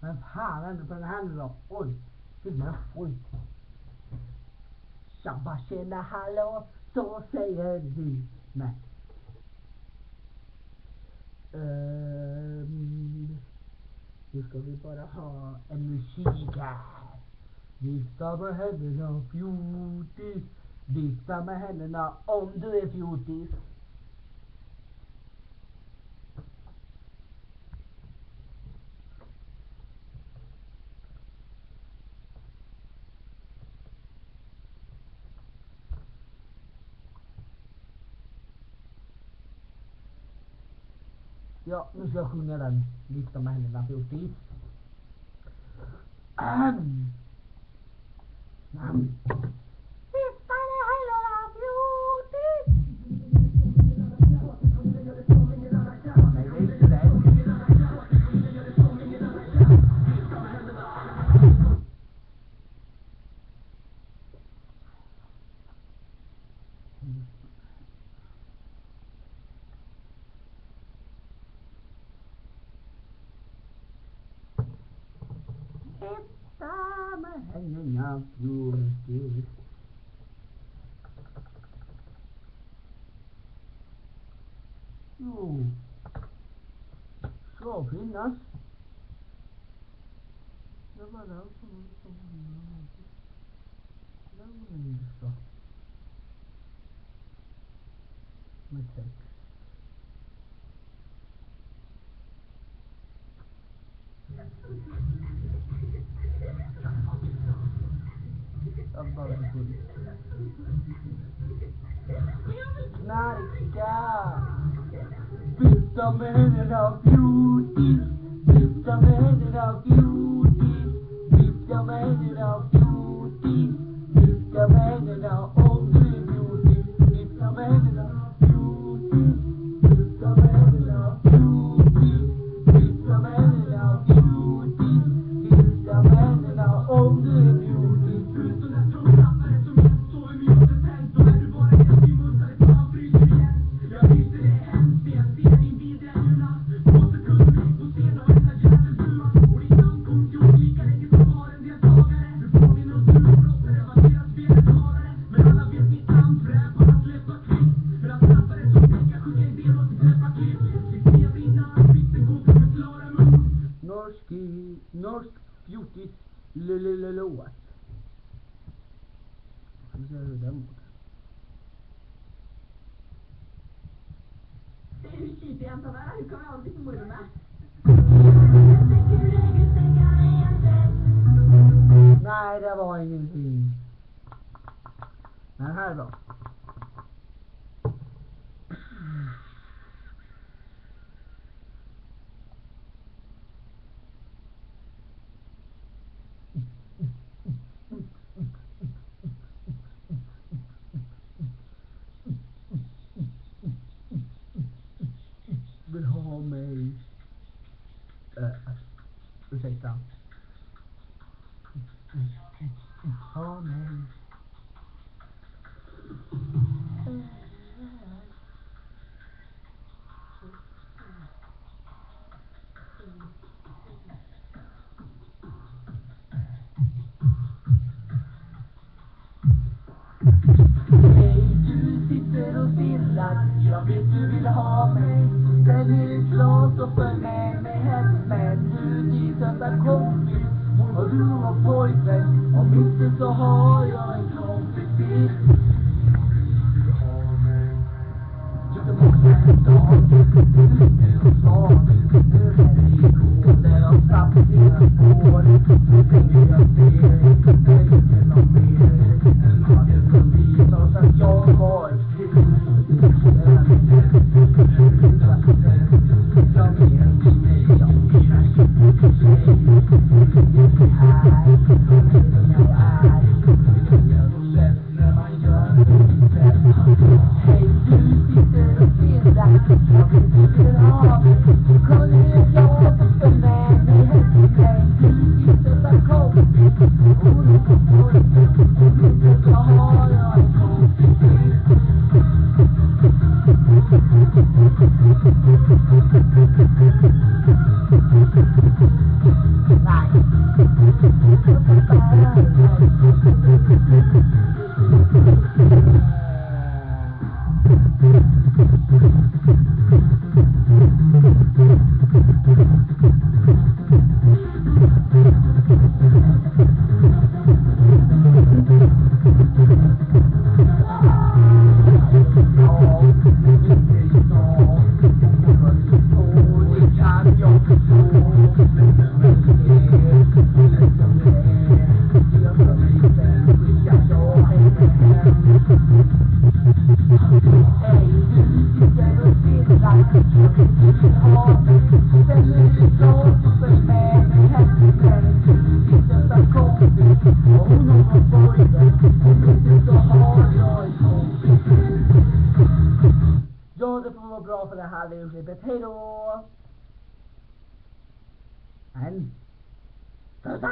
Men fan ändå på den här nu då. Oj. Filmen. Oj. Tjabba tjena hallå. Så säger vi. Nej. Nu ska vi bara ha en musik här. Vifta med händerna fjortis. Vifta med händerna om du är fjortis. Ja, nu ska jag sjunga den. Vifta med händerna fjortis. Vifta med händerna fjortis. Jo. Ska finnas. Det var där som det var en så. Med text. Jag bara full. Knarka. Vifta med händerna fjortis. Vifta med händerna fjortis. Vifta med händerna fjortis. Vifta med händerna om du är fjortis. Vifta med händerna fjortis. Vifta med händerna fjortis. Vifta med händerna fjortis. Vifta med händerna om du är fjortis. Norsk fjortis låt. Ska vi se hur den går. Det är ju kypjäntan där. Hur kommer jag alltid få morgon med? Nej, det var ingenting. Den här då. Vill ha mig. Ursäkta. Ha mig. Jag vet du vill ha mig. Ställ ut glas och följ med mig hem. Men du dit enda kompis. Och du har pojkvän. Om inte så har jag en kompis till. Du har mig. Jag måste en dag. Du sa du är igår. Där jag satt dina spår. Nu tänker jag se dig. Det är inte någon mer. En mager som visar så att jag var ett fri. Hej, du sitter och stirrar. Jag vet inte hur det har. videoklippet. Hej då! Men, sluta!